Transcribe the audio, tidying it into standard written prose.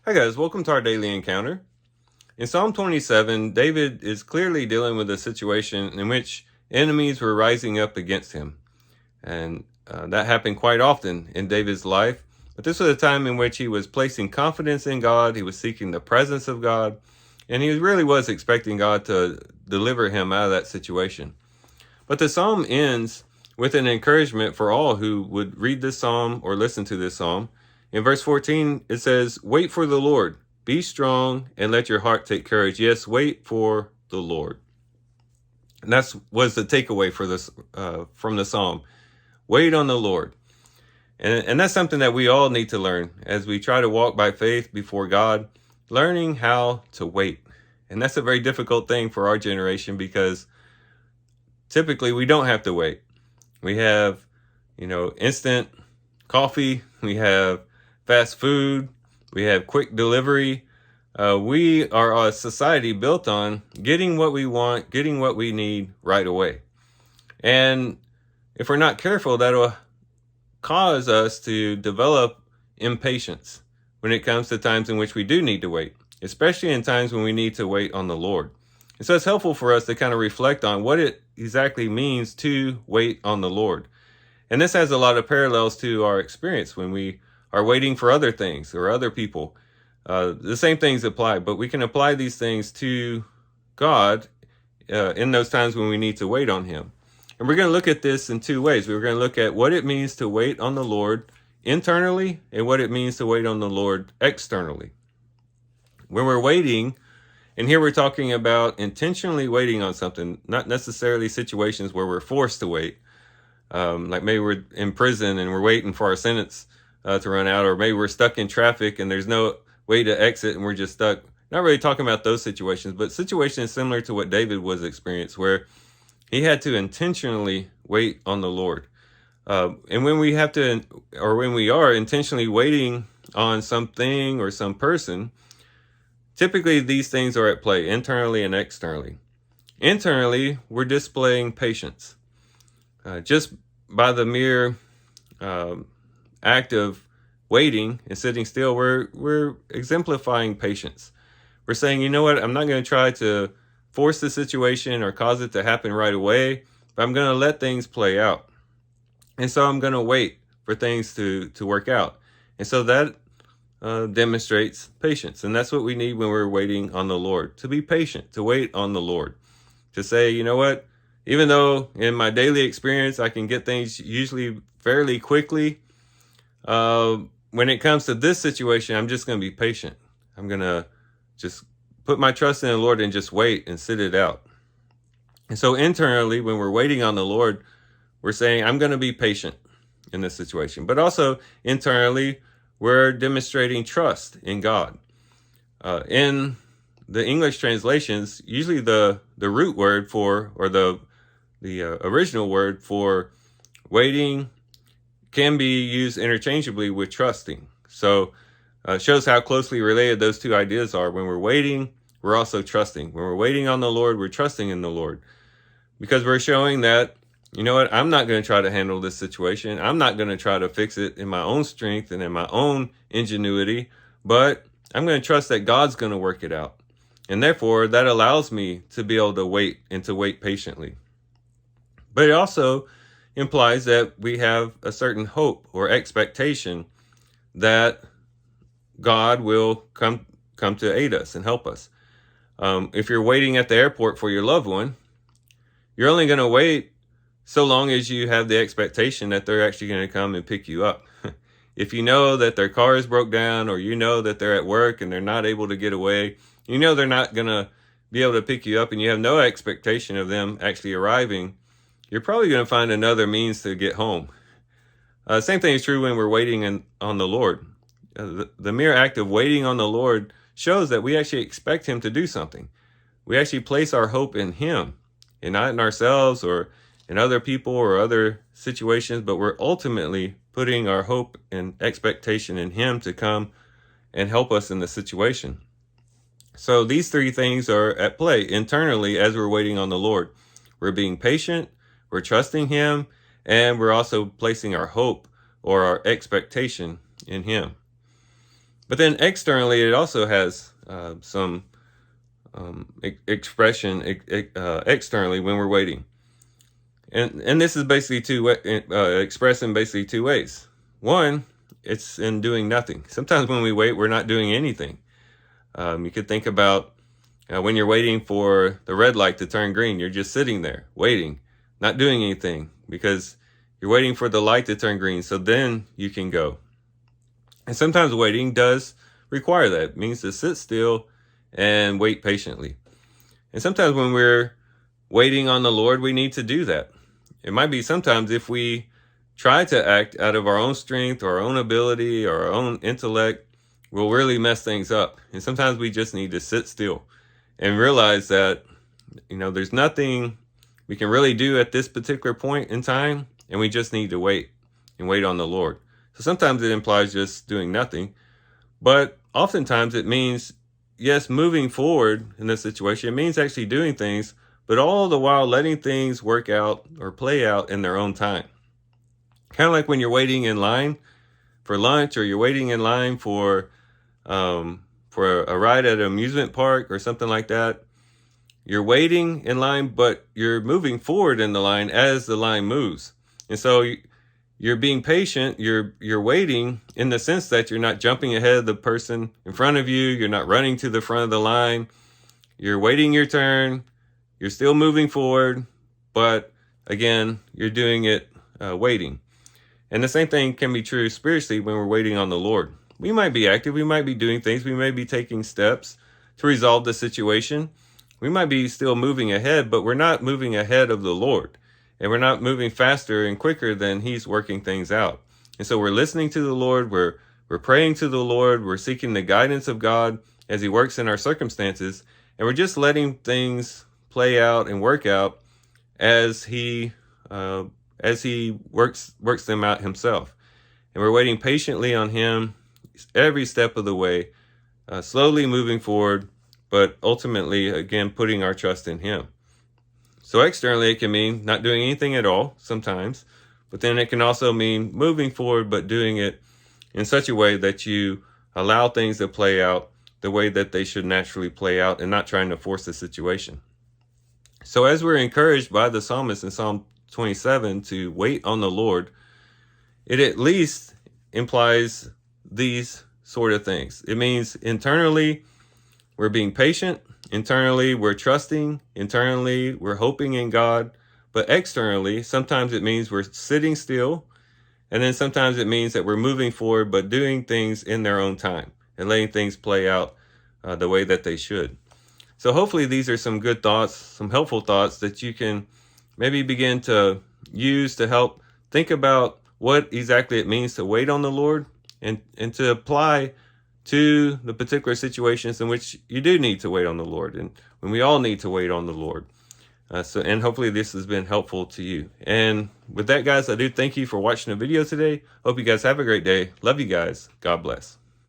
Hi guys, welcome to our daily encounter. In Psalm 27, David is clearly dealing with a situation in which enemies were rising up against him. And that happened quite often in David's life. But this was a time in which he was placing confidence in God, he was seeking the presence of God, and he really was expecting God to deliver him out of that situation. But the psalm ends with an encouragement for all who would read this psalm or listen to this psalm. In verse 14, it says, "Wait for the Lord, be strong, and let your heart take courage." Yes, wait for the Lord. And that's was the takeaway for this from the psalm. Wait on the Lord. And that's something that we all need to learn as we try to walk by faith before God, learning how to wait. And that's a very difficult thing for our generation because typically we don't have to wait. We have, instant coffee, we have fast food, we have quick delivery. We are a society built on getting what we want, getting what we need right away. And if we're not careful, that'll cause us to develop impatience when it comes to times in which we do need to wait, especially in times when we need to wait on the Lord. And so it's helpful for us to kind of reflect on what it exactly means to wait on the Lord. And this has a lot of parallels to our experience when we are waiting for other things or other people. The same things apply, but we can apply these things to God in those times when we need to wait on Him. And we're going to look at this in two ways. We're going to look at what it means to wait on the Lord internally and what it means to wait on the Lord externally. When we're waiting, and here we're talking about intentionally waiting on something, not necessarily situations where we're forced to wait. Like maybe we're in prison and we're waiting for our sentence to run out, or maybe we're stuck in traffic and there's no way to exit and we're just stuck. Not really talking about those situations, but situations similar to what David was experienced, where he had to intentionally wait on the Lord. And when we have to, or when we are intentionally waiting on something or some person, typically these things are at play internally and externally. Internally, we're displaying patience. Just by the mere act of waiting and sitting still, we're exemplifying patience. We're saying, you know what, I'm not going to try to force the situation or cause it to happen right away, but I'm going to let things play out. And so I'm going to wait for things to work out. And so that demonstrates patience. And that's what we need when we're waiting on the Lord, to be patient, to wait on the Lord, to say, you know what, even though in my daily experience I can get things usually fairly quickly, when it comes to this situation, I'm just going to be patient. I'm going to just put my trust in the Lord and just wait and sit it out. And so internally, when we're waiting on the Lord, we're saying, I'm going to be patient in this situation. But also internally, we're demonstrating trust in God. In the English translations, usually the root word for, or the original word for waiting can be used interchangeably with trusting. So it shows how closely related those two ideas are. When we're waiting, we're also trusting. When we're waiting on the Lord, we're trusting in the Lord. Because we're showing that, you know what, I'm not going to try to handle this situation. I'm not going to try to fix it in my own strength and in my own ingenuity, but I'm going to trust that God's going to work it out. And therefore, that allows me to be able to wait and to wait patiently. But it also implies that we have a certain hope or expectation that God will come to aid us and help us. If you're waiting at the airport for your loved one, you're only going to wait so long as you have the expectation that they're actually going to come and pick you up. If you know that their car is broke down, or you know that they're at work and they're not able to get away, you know they're not going to be able to pick you up, and you have no expectation of them actually arriving, you're probably going to find another means to get home. Same thing is true when we're waiting on the Lord. The mere act of waiting on the Lord shows that we actually expect Him to do something. We actually place our hope in Him and not in ourselves or in other people or other situations, but we're ultimately putting our hope and expectation in Him to come and help us in the situation. So these three things are at play internally as we're waiting on the Lord. We're being patient, we're trusting Him, and we're also placing our hope or our expectation in Him. But then externally, it also has some expression externally when we're waiting. And this is basically expressed in basically two ways. One, it's in doing nothing. Sometimes when we wait, we're not doing anything. You could think about when you're waiting for the red light to turn green, you're just sitting there waiting, not doing anything, because you're waiting for the light to turn green, so then you can go. And sometimes waiting does require that. It means to sit still and wait patiently. And sometimes when we're waiting on the Lord, we need to do that. It might be sometimes if we try to act out of our own strength or our own ability or our own intellect, we'll really mess things up. And sometimes we just need to sit still and realize that, there's nothing we can really do at this particular point in time, and we just need to wait and wait on the Lord. So sometimes it implies just doing nothing, but oftentimes it means, yes, moving forward in this situation. It means actually doing things, but all the while letting things work out or play out in their own time. Kind of like when you're waiting in line for lunch, or you're waiting in line for a ride at an amusement park or something like that. You're waiting in line, but you're moving forward in the line as the line moves. And so you're being patient. You're waiting in the sense that you're not jumping ahead of the person in front of you. You're not running to the front of the line. You're waiting your turn. You're still moving forward, but again, you're doing it waiting. And the same thing can be true spiritually when we're waiting on the Lord. We might be active. We might be doing things. We may be taking steps to resolve the situation. We might be still moving ahead, but we're not moving ahead of the Lord. And we're not moving faster and quicker than He's working things out. And so we're listening to the Lord. We're praying to the Lord. We're seeking the guidance of God as He works in our circumstances. And we're just letting things play out and work out as He works them out Himself. And we're waiting patiently on Him every step of the way, slowly moving forward, but ultimately, again, putting our trust in Him. So externally, it can mean not doing anything at all sometimes, but then it can also mean moving forward, but doing it in such a way that you allow things to play out the way that they should naturally play out, and not trying to force the situation. So as we're encouraged by the psalmist in Psalm 27 to wait on the Lord, it at least implies these sort of things. It means internally, we're being patient. Internally, we're trusting. Internally, we're hoping in God. But externally, sometimes it means we're sitting still. And then sometimes it means that we're moving forward, but doing things in their own time and letting things play out the way that they should. So hopefully these are some good thoughts, some helpful thoughts that you can maybe begin to use to help think about what exactly it means to wait on the Lord, and to apply to the particular situations in which you do need to wait on the Lord, and when we all need to wait on the Lord. And hopefully this has been helpful to you. And with that, guys, I do thank you for watching the video today. Hope you guys have a great day. Love you guys. God bless.